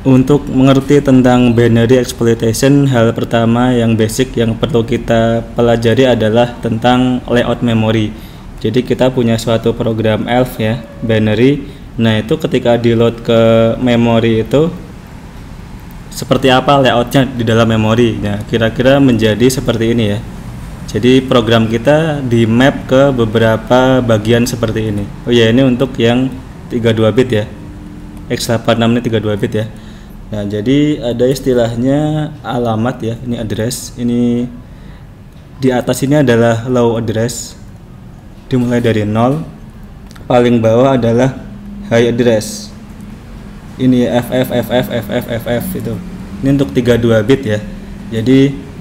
Untuk mengerti tentang binary exploitation, hal pertama yang basic yang perlu kita pelajari adalah tentang layout memori. Jadi kita punya suatu program ELF ya, binary. Nah itu ketika di load ke memori itu seperti apa layoutnya di dalam memori. Nah kira-kira menjadi seperti ini ya. Jadi program kita di map ke beberapa bagian seperti ini. Oh ya, ini untuk yang 32 bit ya, x86 ini 32 bit ya. Nah jadi ada istilahnya alamat ya, ini address, ini di atas ini adalah low address, dimulai dari 0, paling bawah adalah high address, ini FF itu, ini untuk 32 bit ya. Jadi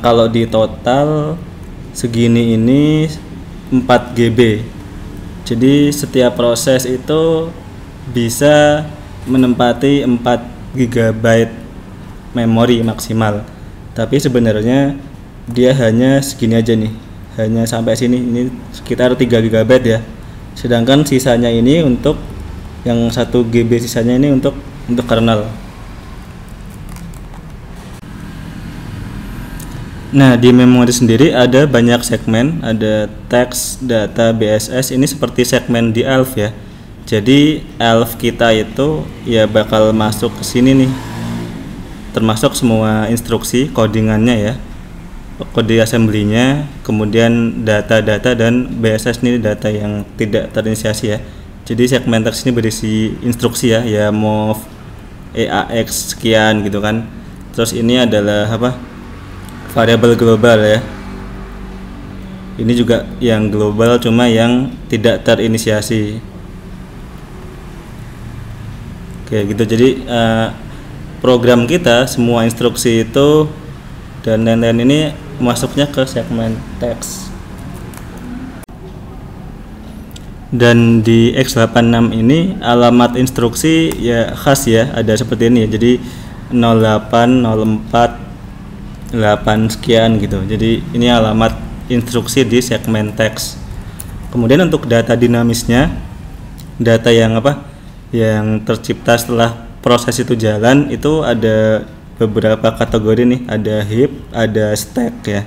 kalau di total segini ini 4 GB, jadi setiap proses itu bisa menempati 4 GB memori maksimal. Tapi sebenarnya dia hanya segini aja nih, hanya sampai sini, ini sekitar 3 GB ya. Sedangkan sisanya ini untuk yang 1 GB sisanya ini untuk kernel. Nah di memori sendiri ada banyak segmen, ada teks, data, BSS. Ini seperti segmen di ELF ya. Jadi ELF kita itu ya bakal masuk ke sini nih, termasuk semua instruksi codingannya ya, kode assembly-nya, kemudian data-data, dan BSS ini data yang tidak terinisiasi ya. Jadi segmen teks ini berisi instruksi ya move EAX sekian gitu kan. Terus ini adalah apa, variabel global ya, ini juga yang global cuma yang tidak terinisiasi. Oke gitu. Jadi program kita semua instruksi itu dan lain-lain ini masuknya ke segmen teks. Dan di x86 ini alamat instruksi ya khas ya, ada seperti ini ya. Jadi 08, 04, 8 sekian gitu. Jadi ini alamat instruksi di segmen teks. Kemudian untuk data dinamisnya, data yang apa, yang tercipta setelah proses itu jalan, itu ada beberapa kategori nih, ada heap, ada stack ya.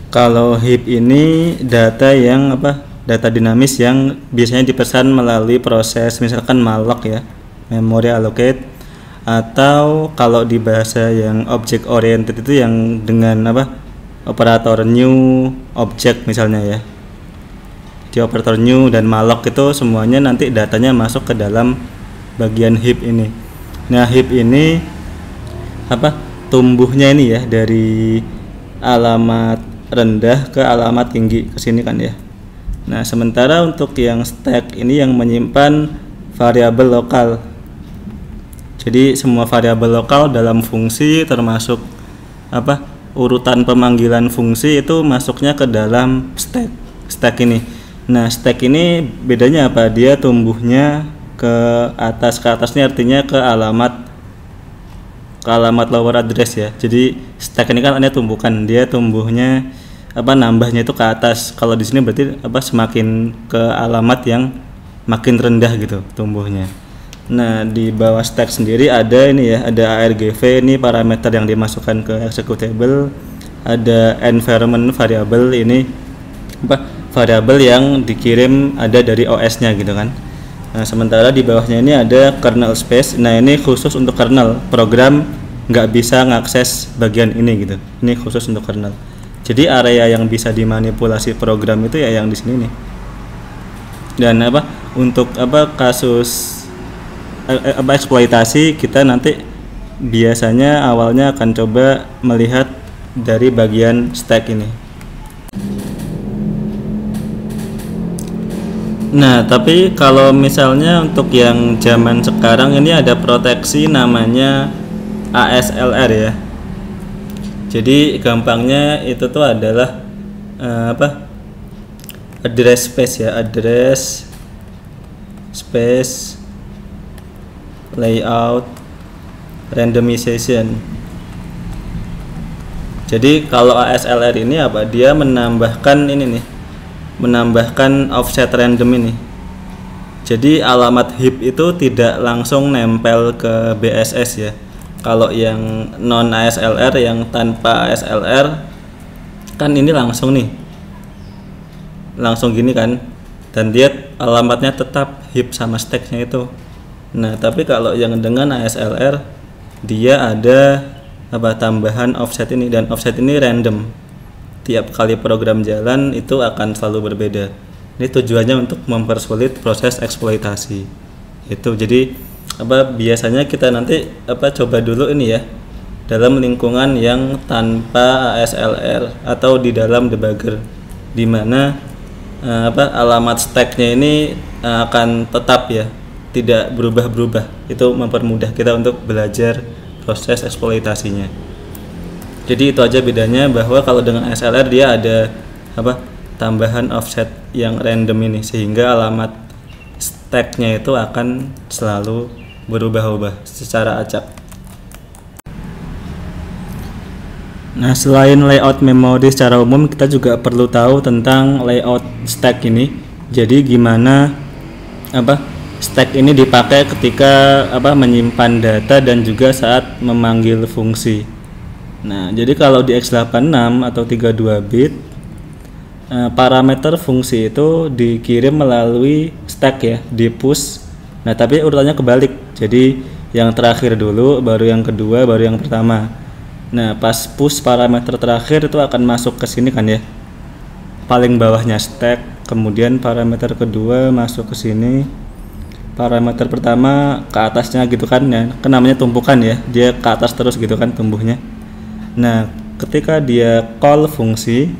Kalau heap ini data yang apa, data dinamis yang biasanya dipesan melalui proses misalkan malloc ya, memory allocate, atau kalau di bahasa yang object oriented itu yang dengan apa, operator new object misalnya ya. Di operator new dan malloc itu semuanya nanti datanya masuk ke dalam bagian heap ini. Nah heap ini apa, tumbuhnya ini ya dari alamat rendah ke alamat tinggi ke sini kan ya. Nah sementara untuk yang stack ini yang menyimpan variabel lokal. Jadi semua variabel lokal dalam fungsi termasuk apa, urutan pemanggilan fungsi itu masuknya ke dalam stack ini. Nah stack ini bedanya apa, dia tumbuhnya ke atasnya artinya ke alamat lower address ya. Jadi stack ini kan ada tumbukan, dia tumbuhnya apa, nambahnya itu ke atas. Kalau di sini berarti apa, semakin ke alamat yang makin rendah gitu tumbuhnya. Nah di bawah stack sendiri ada ini ya, ada argv, ini parameter yang dimasukkan ke executable, ada environment variable, ini apa, variabel yang dikirim ada dari OS-nya gitu kan. Nah sementara di bawahnya ini ada kernel space. Nah ini khusus untuk kernel, program nggak bisa ngakses bagian ini gitu, ini khusus untuk kernel. Jadi area yang bisa dimanipulasi program itu ya yang di sini nih. Dan apa, untuk apa, kasus apa eksploitasi, kita nanti biasanya awalnya akan coba melihat dari bagian stack ini. Nah tapi kalau misalnya untuk yang zaman sekarang ini ada proteksi namanya ASLR ya. Jadi gampangnya itu tuh adalah apa, address space ya, address space layout randomization. Jadi kalau ASLR ini apa, dia menambahkan ini nih, menambahkan offset random ini. Jadi alamat heap itu tidak langsung nempel ke BSS ya. Kalau yang non ASLR, yang tanpa ASLR kan ini langsung nih, langsung gini kan, dan dia alamatnya tetap heap sama stacknya itu. Nah tapi kalau yang dengan ASLR dia ada tambahan offset ini, dan offset ini random, tiap kali program jalan itu akan selalu berbeda. Ini tujuannya untuk mempersulit proses eksploitasi itu. Jadi biasanya kita nanti coba dulu ini ya dalam lingkungan yang tanpa ASLR atau di dalam debugger, di mana alamat stacknya ini akan tetap ya, tidak berubah-berubah. Itu mempermudah kita untuk belajar proses eksploitasinya. Jadi itu aja bedanya, bahwa kalau dengan ASLR dia ada tambahan offset yang random ini, sehingga alamat stacknya itu akan selalu berubah-ubah secara acak. Nah, selain layout memori secara umum, kita juga perlu tahu tentang layout stack ini. Jadi gimana stack ini dipakai ketika menyimpan data dan juga saat memanggil fungsi. Nah, jadi kalau di x86 atau 32 bit, parameter fungsi itu dikirim melalui stack ya, di push. Nah tapi urutannya kebalik, jadi yang terakhir dulu, baru yang kedua, baru yang pertama. Nah pas push parameter terakhir itu akan masuk ke sini kan ya, paling bawahnya stack, kemudian parameter kedua masuk ke sini, parameter pertama ke atasnya gitu kan ya, kan namanya tumpukan ya, dia ke atas terus gitu kan tumbuhnya. Nah ketika dia call fungsi,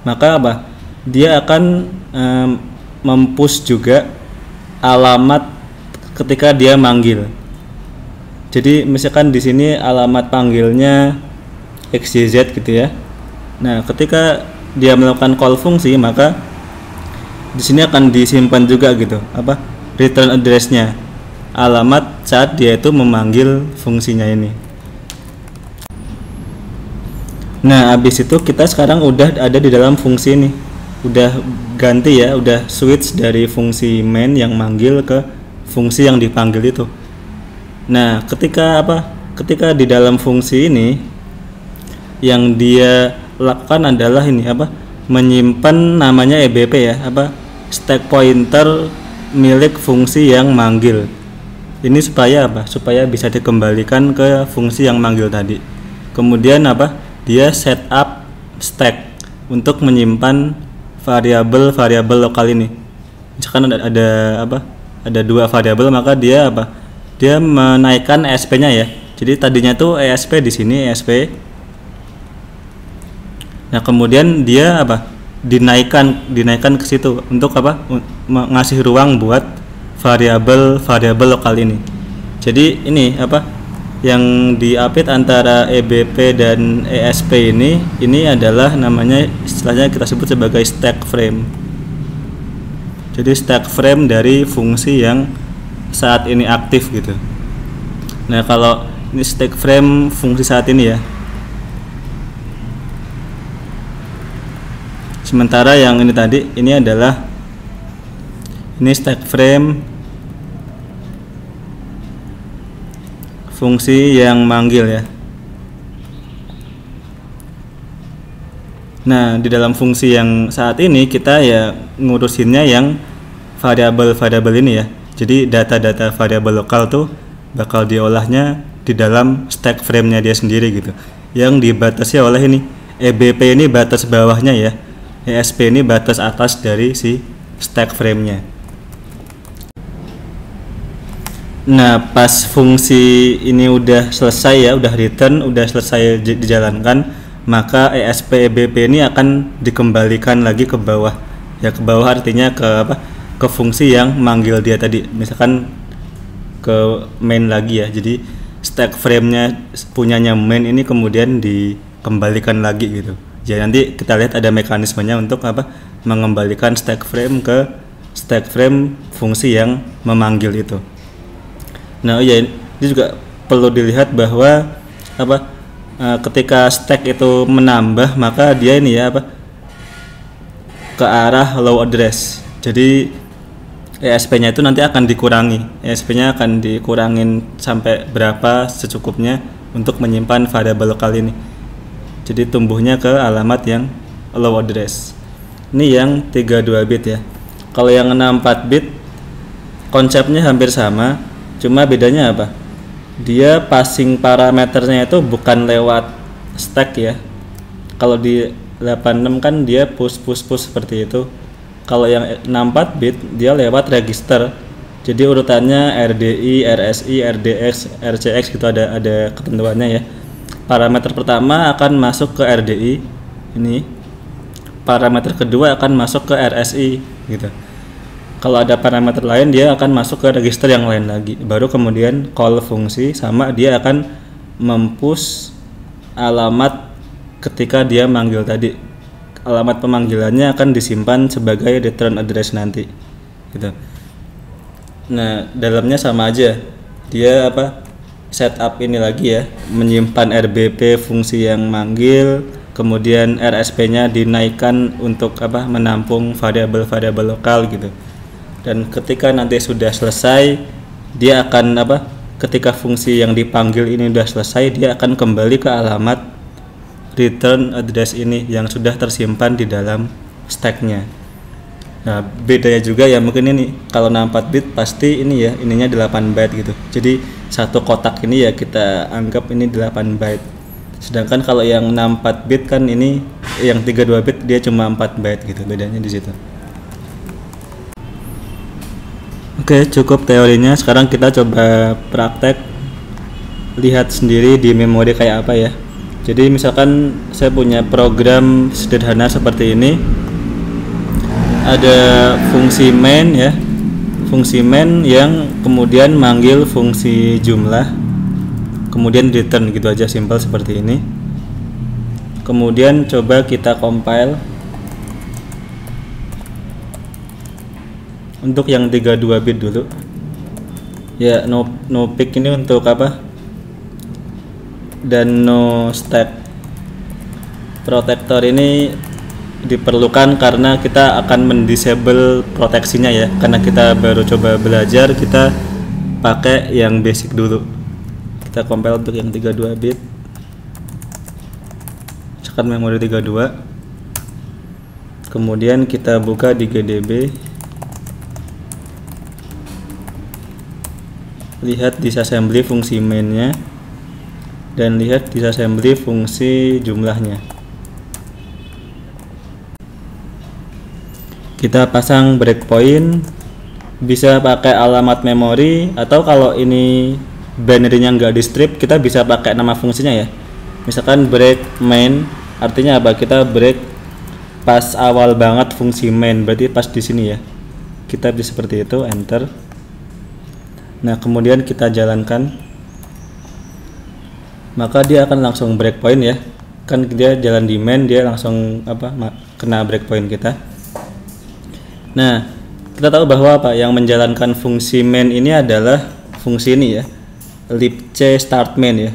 maka dia akan mempush juga alamat ketika dia manggil. Jadi misalkan di sini alamat panggilnya XYZ gitu ya. Nah, ketika dia melakukan call fungsi, maka di sini akan disimpan juga gitu return address-nya, alamat saat dia itu memanggil fungsinya ini. Nah, habis itu kita sekarang udah ada di dalam fungsi ini. Udah ganti ya, udah switch dari fungsi main yang manggil ke fungsi yang dipanggil itu. Nah, ketika di dalam fungsi ini yang dia lakukan adalah ini menyimpan namanya EBP ya, stack pointer milik fungsi yang manggil. Ini supaya supaya bisa dikembalikan ke fungsi yang manggil tadi. Kemudian dia setup stack untuk menyimpan variabel lokal ini. Misalkan ada dua variabel, maka dia dia menaikkan ESP-nya ya. Jadi tadinya tuh ESP di sini ESP. Nah, kemudian dia dinaikkan ke situ untuk ngasih ruang buat variabel lokal ini. Jadi ini yang diupdate antara EBP dan ESP ini adalah namanya, istilahnya kita sebut sebagai stack frame. Jadi stack frame dari fungsi yang saat ini aktif gitu. Nah, kalau ini stack frame fungsi saat ini ya. Sementara yang ini tadi ini adalah stack frame fungsi yang manggil ya. Nah, di dalam fungsi yang saat ini kita ya ngurusinnya yang variabel-variabel ini ya. Jadi data-data variabel lokal tuh bakal diolahnya di dalam stack frame-nya dia sendiri gitu. Yang dibatasi oleh ini EBP ini batas bawahnya ya. ESP ini batas atas dari si stack frame-nya. Nah, pas fungsi ini udah selesai ya, udah return, udah selesai dijalankan, maka ESP EBP ini akan dikembalikan lagi ke bawah. Ya, ke bawah artinya ke fungsi yang manggil dia tadi. Misalkan ke main lagi ya. Jadi stack frame-nya punyanya main ini kemudian dikembalikan lagi gitu. Jadi nanti kita lihat ada mekanismenya untuk mengembalikan stack frame ke stack frame fungsi yang memanggil itu. Nah, ya ini juga perlu dilihat bahwa ketika stack itu menambah, maka dia ini ya ke arah low address. Jadi ESP-nya itu nanti akan dikurangi. ESP-nya akan dikurangin sampai berapa secukupnya untuk menyimpan variabel lokal ini. Jadi tumbuhnya ke alamat yang low address. Ini yang 32 bit ya. Kalau yang 64 bit konsepnya hampir sama, cuma bedanya apa? Dia passing parameternya itu bukan lewat stack ya. Kalau di 86 kan dia push seperti itu. Kalau yang 64 bit dia lewat register. Jadi urutannya RDI, RSI, RDX, RCX gitu, ada ketentuannya ya. Parameter pertama akan masuk ke RDI ini. Parameter kedua akan masuk ke RSI gitu. Kalau ada parameter lain dia akan masuk ke register yang lain lagi. Baru kemudian call fungsi sama dia akan mempush alamat ketika dia manggil tadi. Alamat pemanggilannya akan disimpan sebagai return address nanti gitu. Nah, dalamnya sama aja. Dia setup ini lagi ya, menyimpan RBP fungsi yang manggil, kemudian RSP-nya dinaikkan untuk menampung variabel-variabel lokal gitu. Dan ketika nanti sudah selesai, dia akan ketika fungsi yang dipanggil ini sudah selesai, dia akan kembali ke alamat return address ini yang sudah tersimpan di dalam stacknya. Nah, bedanya juga ya mungkin ini kalau 64 bit pasti ini ya, ininya 8 byte gitu. Jadi satu kotak ini ya kita anggap ini 8 byte. Sedangkan kalau yang 64 bit kan ini, yang 32 bit dia cuma 4 byte gitu, bedanya di situ. Oke, cukup teorinya. Sekarang kita coba praktek, lihat sendiri di memori kayak apa ya. Jadi misalkan saya punya program sederhana seperti ini, ada fungsi main ya, fungsi main yang kemudian manggil fungsi jumlah, kemudian return gitu aja, simple seperti ini. Kemudian coba kita compile untuk yang 32 bit dulu ya. No pick ini untuk dan no stack protector ini diperlukan karena kita akan mendisable proteksinya ya, karena kita baru coba belajar, kita pakai yang basic dulu. Kita compile untuk yang 32 bit, tekan memori 32, kemudian kita buka di GDB, lihat disassembly fungsi mainnya, dan lihat disassembly fungsi jumlahnya. Kita pasang breakpoint, bisa pakai alamat memori, atau kalau ini binary-nya nggak di strip, kita bisa pakai nama fungsinya ya. Misalkan break main, artinya apa? Kita break pas awal banget fungsi main, berarti pas di sini ya. Kita bisa seperti itu, enter. Nah, kemudian kita jalankan, maka dia akan langsung breakpoint ya, kan dia jalan di main, dia langsung kena breakpoint kita. Nah, kita tahu bahwa yang menjalankan fungsi main ini adalah fungsi ini ya, libc start main ya.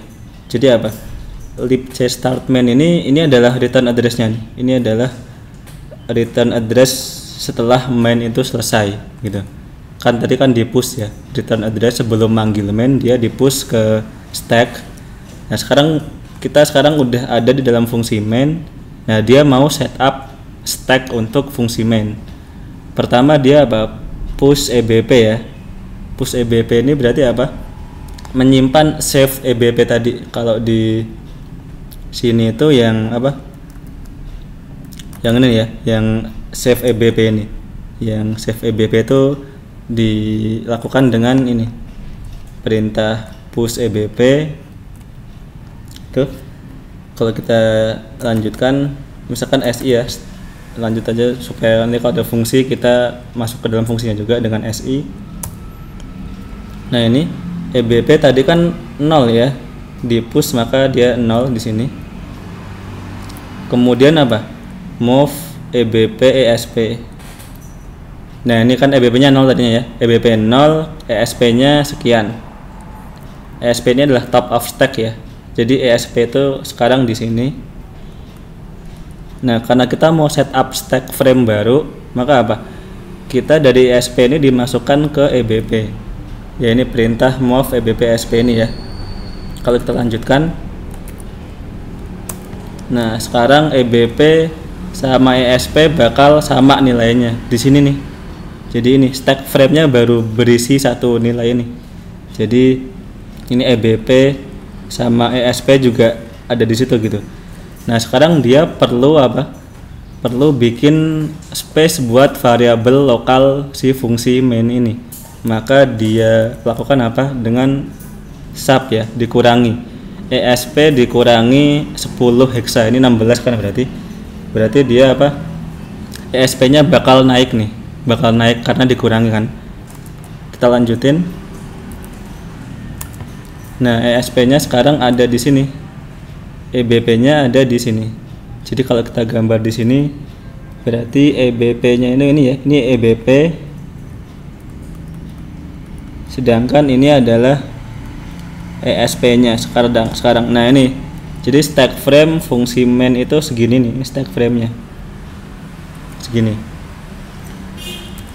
Jadi libc start main ini adalah return address-nya nih. Ini adalah return address setelah main itu selesai gitu. Kan tadi kan di push ya, return address sebelum manggil main dia di push ke stack. Nah, kita sekarang udah ada di dalam fungsi main. Nah, dia mau setup stack untuk fungsi main. Pertama dia push EBP ya. Push EBP ini berarti menyimpan save EBP tadi. Kalau di sini itu yang yang ini ya, yang save EBP ini. Yang save EBP itu dilakukan dengan ini, perintah push EBP. Tuh, kalau kita lanjutkan, misalkan SI ya, lanjut aja supaya nanti kalau ada fungsi kita masuk ke dalam fungsinya juga dengan SI. Nah, ini EBP tadi kan 0 ya, di push maka dia 0 di sini. Kemudian move EBP ESP. Nah, ini kan EBP nya 0 tadinya ya, EBP 0, ESP nya sekian. ESP ini adalah top of stack ya. Jadi ESP itu sekarang di sini. Nah, karena kita mau setup stack frame baru, maka kita dari ESP ini dimasukkan ke EBP. Ya, ini perintah move EBP ESP ini ya. Kalau kita lanjutkan, nah sekarang EBP sama ESP bakal sama nilainya di sini nih. Jadi ini stack frame-nya baru berisi satu nilai ini. Jadi ini EBP sama ESP juga ada di situ gitu. Nah sekarang dia perlu apa? Perlu bikin space buat variabel lokal si fungsi main ini. Maka dia lakukan apa? Dengan sub ya, dikurangi ESP dikurangi 10 hexa, ini 16 kan berarti dia apa? ESP nya bakal naik nih, bakal naik karena dikurangi kan. Kita lanjutin. Nah ESP nya sekarang ada di sini, EBP nya ada di sini. Jadi kalau kita gambar di sini berarti EBP nya ini ya, ini EBP, sedangkan ini adalah ESP-nya sekarang. Nah ini, jadi stack frame fungsi main itu segini nih, stack frame-nya segini.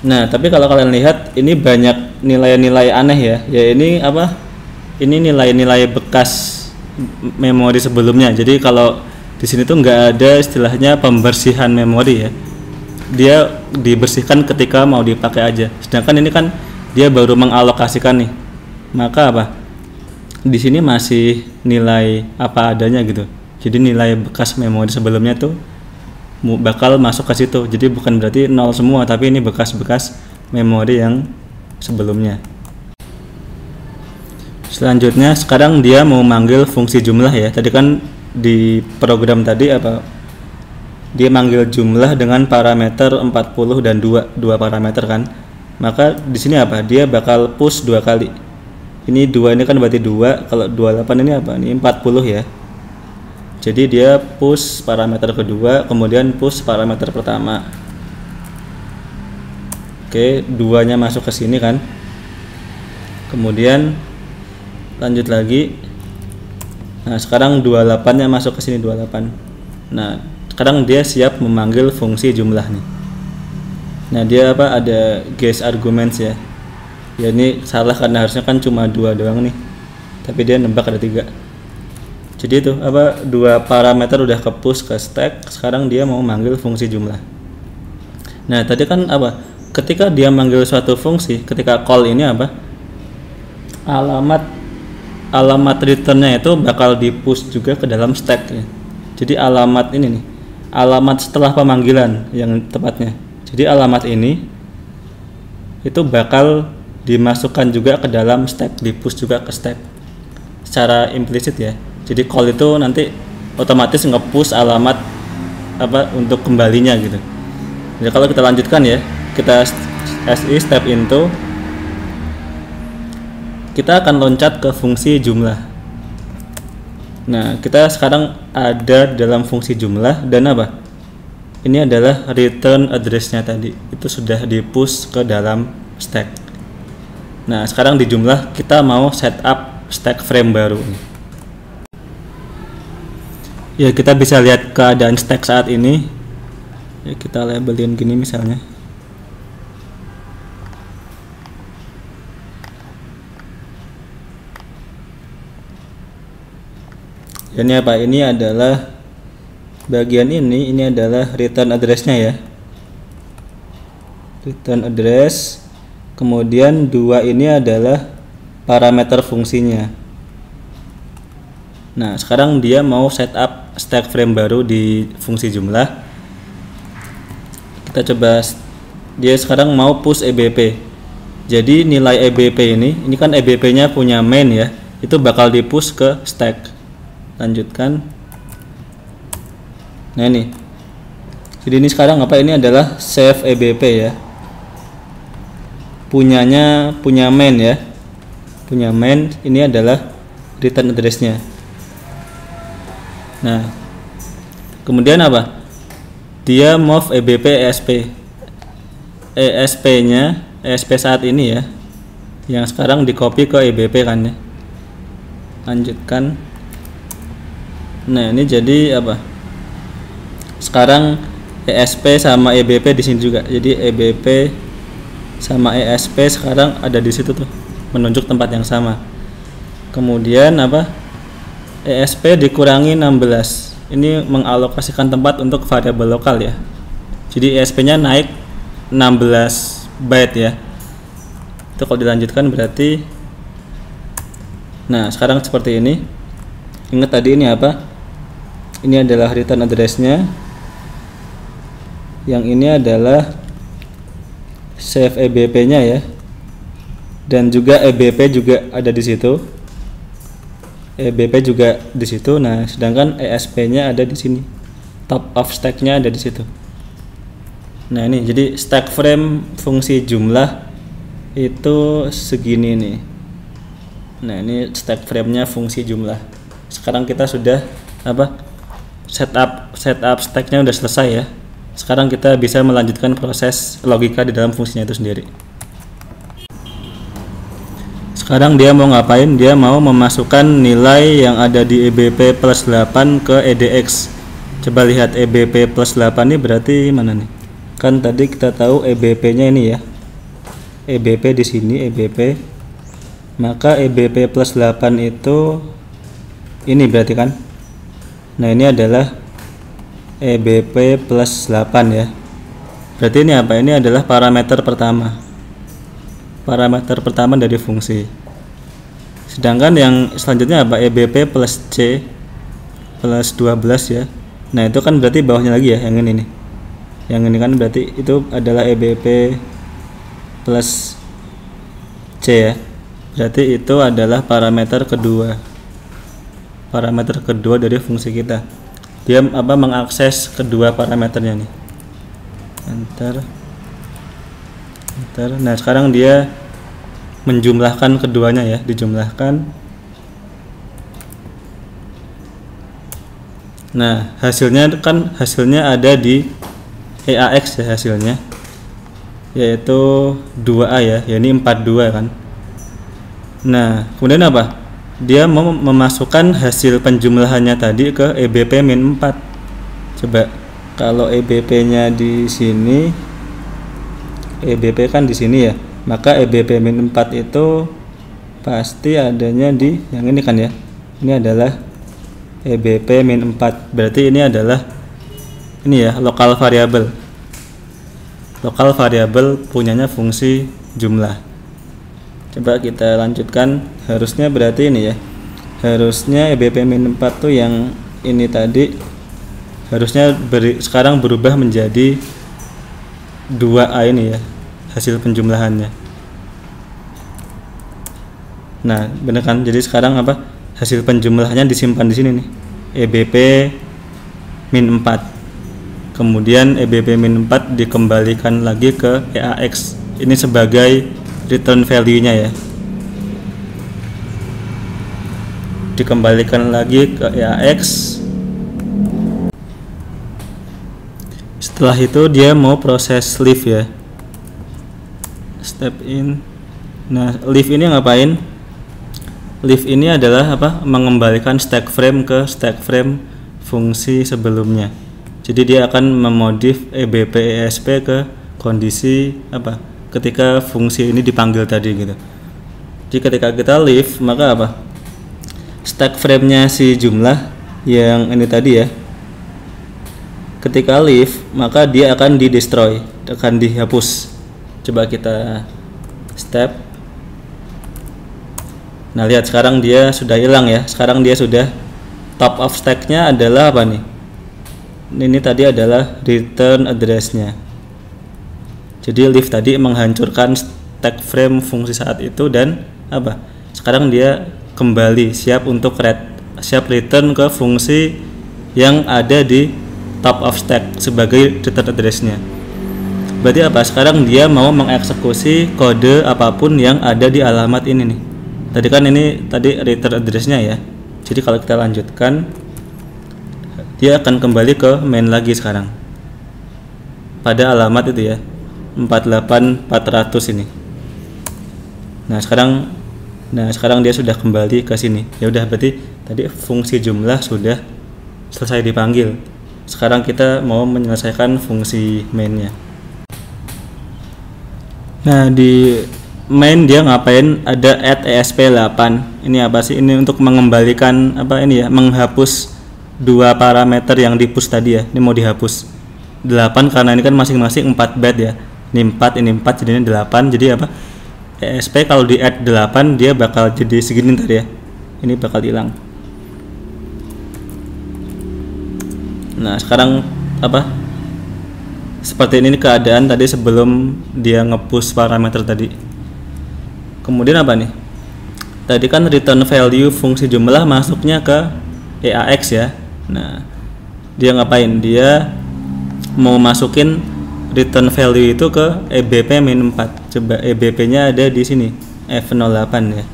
Nah tapi kalau kalian lihat ini banyak nilai-nilai aneh ya. Ya ini apa? Ini nilai-nilai bekas memori sebelumnya. Jadi kalau di sini tuh nggak ada istilahnya pembersihan memori ya. Dia dibersihkan ketika mau dipakai aja. Sedangkan ini kan dia baru mengalokasikan nih. Maka apa? Di sini masih nilai apa adanya gitu. Jadi nilai bekas memori sebelumnya tuh bakal masuk ke situ. Jadi bukan berarti nol semua, tapi ini bekas-bekas memori yang sebelumnya. Selanjutnya sekarang dia mau manggil fungsi jumlah ya. Tadi kan di program tadi apa? Dia manggil jumlah dengan parameter 40 dan 2 parameter kan. Maka di sini apa? Dia bakal push 2 kali. Ini 2 ini kan berarti 2, kalau 28 ini apa? Ini 40 ya. Jadi dia push parameter kedua, kemudian push parameter pertama. Oke, 2-nya masuk ke sini kan. Kemudian lanjut lagi. Nah, sekarang 28-nya masuk ke sini 28. Nah, sekarang dia siap memanggil fungsi jumlah nih. Nah, dia apa? Ada guess arguments ya. Ya ini salah karena harusnya kan cuma 2 doang nih, tapi dia nebak ada 3. Jadi itu apa, 2 parameter udah ke push ke stack. Sekarang dia mau manggil fungsi jumlah. Nah tadi kan apa, ketika dia manggil suatu fungsi, ketika call ini apa, alamat returnnya itu bakal di push juga ke dalam stack ya. Jadi alamat ini nih, alamat setelah pemanggilan yang tepatnya. Jadi alamat ini itu bakal dimasukkan juga ke dalam stack, di push juga ke stack secara implisit ya. Jadi call itu nanti otomatis nge-push alamat apa untuk kembalinya gitu. Jadi kalau kita lanjutkan ya, kita SI step into, kita akan loncat ke fungsi jumlah. Nah kita sekarang ada dalam fungsi jumlah dan apa, ini adalah return address-nya tadi itu sudah di push ke dalam stack. Nah sekarang di jumlah kita mau setup stack frame baru. Ya kita bisa lihat keadaan stack saat ini. Ya kita labelin gini misalnya. Ya, ini apa? Ini adalah bagian ini adalah return address-nya ya. Return address. Kemudian 2 ini adalah parameter fungsinya. Nah sekarang dia mau setup stack frame baru di fungsi jumlah. Kita coba, dia sekarang mau push EBP. Jadi nilai EBP ini kan EBP nya punya main ya, itu bakal di push ke stack. Lanjutkan. Nah ini, jadi ini sekarang apa, ini adalah save EBP ya, punya main ya, punya main. Ini adalah return address-nya. Nah kemudian apa, dia move EBP ESP saat ini ya, yang sekarang di copy ke EBP kan ya. Lanjutkan. Nah ini jadi apa, sekarang ESP sama EBP di sini juga. Jadi EBP sama ESP sekarang ada di situ tuh, menunjuk tempat yang sama. Kemudian apa? ESP dikurangi 16. Ini mengalokasikan tempat untuk variabel lokal ya. Jadi ESP-nya naik 16 byte ya. Itu kalau dilanjutkan berarti, nah sekarang seperti ini. Ingat tadi ini apa? Ini adalah return address-nya. Yang ini adalah save EBP-nya ya. Dan juga EBP juga ada di situ. EBP juga di situ. Nah, sedangkan ESP-nya ada di sini. Top of stack-nya ada di situ. Nah, ini jadi stack frame fungsi jumlah itu segini nih. Nah, ini stack frame-nya fungsi jumlah. Sekarang kita sudah apa? Setup stack-nya udah selesai ya. Sekarang kita bisa melanjutkan proses logika di dalam fungsinya itu sendiri. Sekarang dia mau ngapain? Dia mau memasukkan nilai yang ada di EBP plus 8 ke EDX. Coba lihat EBP plus 8 ini berarti mana nih? Kan tadi kita tahu EBP-nya ini ya. EBP di sini EBP. Maka EBP plus 8 itu ini berarti kan? Nah, ini adalah EBP plus 8 ya. Berarti ini apa? Ini adalah parameter pertama. Parameter pertama dari fungsi. Sedangkan yang selanjutnya apa? EBP plus C plus 12 ya. Nah, itu kan berarti bawahnya lagi ya, yang ini nih. Yang ini kan berarti itu adalah EBP plus C ya. Berarti itu adalah parameter kedua. Parameter kedua dari fungsi kita. Dia apa? Mengakses kedua parameternya nih. Enter. Nah, sekarang dia menjumlahkan keduanya ya, dijumlahkan. Nah, hasilnya ada di EAX ya hasilnya, yaitu 2A ya, ini 42 kan. Nah, kemudian apa? Dia mau memasukkan hasil penjumlahannya tadi ke EBP min 4. Coba kalau EBP-nya di sini, EBP kan di sini ya, maka EBP min 4 itu pasti adanya di yang ini kan ya. Ini adalah EBP min 4. Berarti ini adalah ini ya, lokal variabel. Lokal variabel punyanya fungsi jumlah. Coba kita lanjutkan. Harusnya berarti ini ya. Harusnya EBP min 4 tuh yang ini tadi harusnya sekarang berubah menjadi 2A ini ya, hasil penjumlahannya. Nah, bener kan? Jadi sekarang apa? Hasil penjumlahannya disimpan di sini nih. EBP min 4. Kemudian EBP min 4 dikembalikan lagi ke EAX. Ini sebagai return value-nya ya. Dikembalikan lagi ke EAX. Setelah itu dia mau proses leave ya. Step in. Nah, leave ini ngapain? Leave ini adalah apa? Mengembalikan stack frame ke stack frame fungsi sebelumnya. Jadi dia akan memodif EBP ESP ke kondisi apa? Ketika fungsi ini dipanggil tadi gitu. Jadi ketika kita leave, maka apa? Stack frame-nya si jumlah yang ini tadi ya. Ketika leave, maka dia akan di-destroy, akan dihapus. Coba kita step. Nah, lihat sekarang dia sudah hilang ya. Sekarang dia sudah top of stack-nya adalah apa nih? Ini tadi adalah return address-nya. Jadi leave tadi menghancurkan stack frame fungsi saat itu dan apa? Sekarang dia kembali siap untuk siap return ke fungsi yang ada di top of stack sebagai return address-nya. Berarti apa? Sekarang dia mau mengeksekusi kode apapun yang ada di alamat ini nih. Tadi kan ini tadi return address-nya ya. Jadi kalau kita lanjutkan, dia akan kembali ke main lagi sekarang pada alamat itu ya, 48400 ini. Nah sekarang dia sudah kembali ke sini. Ya udah, berarti tadi fungsi jumlah sudah selesai dipanggil. Sekarang kita mau menyelesaikan fungsi mainnya. Nah, di main dia ngapain, ada add ESP8. Ini apa sih? Ini untuk mengembalikan apa ini ya, menghapus dua parameter yang di push tadi ya. Ini mau dihapus 8 karena ini kan masing-masing 4 byte ya. Ini 4, ini 4, jadinya 8. Jadi apa? ESP kalau di add 8 dia bakal jadi segini tadi ya. Ini bakal hilang. Nah, sekarang apa? Seperti ini keadaan tadi sebelum dia nge-push parameter tadi. Kemudian apa nih? Tadi kan return value fungsi jumlah masuknya ke EAX ya. Nah, dia ngapain? Dia mau masukin return value itu ke EBP-4. Coba EBP-nya ada di sini, F08 ya.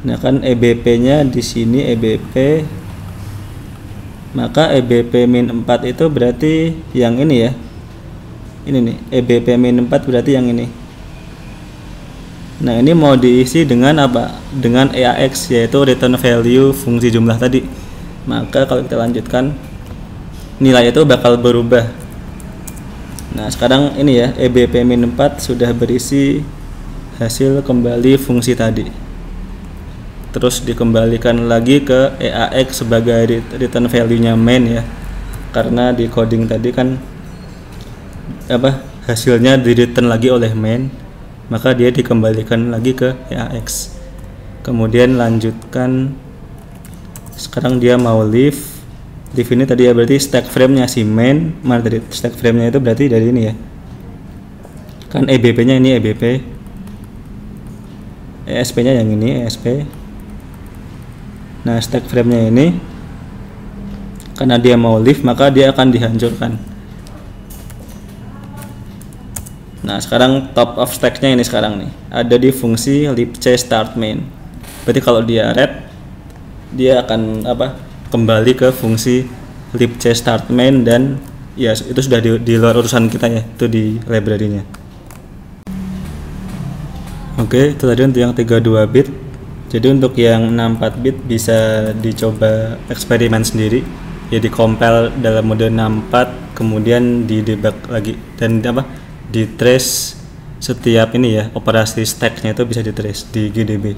Nah, kan EBP-nya di sini EBP. Maka EBP-4 itu berarti yang ini ya. Ini nih, EBP-4 berarti yang ini. Nah, ini mau diisi dengan apa? Dengan EAX, yaitu return value fungsi jumlah tadi. Maka kalau kita lanjutkan, nilai itu bakal berubah. Nah, sekarang ini ya, EBP-4 sudah berisi hasil kembali fungsi tadi. Terus dikembalikan lagi ke EAX sebagai return value-nya main ya. Karena di coding tadi kan apa? Hasilnya di return lagi oleh main, maka dia dikembalikan lagi ke EAX. Kemudian lanjutkan, sekarang dia mau leave ini tadi ya, berarti stack frame-nya si main. Mana tadi stack frame-nya itu berarti dari ini ya, kan EBP-nya ini EBP, ESP-nya yang ini ESP. Nah, stack frame-nya ini karena dia mau leave maka dia akan dihancurkan. Nah, sekarang top of stack-nya ini sekarang nih ada di fungsi libc start main. Berarti kalau dia red, dia akan apa? Kembali ke fungsi libc start main, dan ya itu sudah di luar urusan kita ya, itu di library-nya. Oke, itu tadi untuk yang 32 bit. Jadi untuk yang 64 bit bisa dicoba eksperimen sendiri. Ya, di compile dalam mode 64, kemudian di debug lagi, dan apa? Di trace setiap ini ya, operasi stack-nya itu bisa di trace di GDB.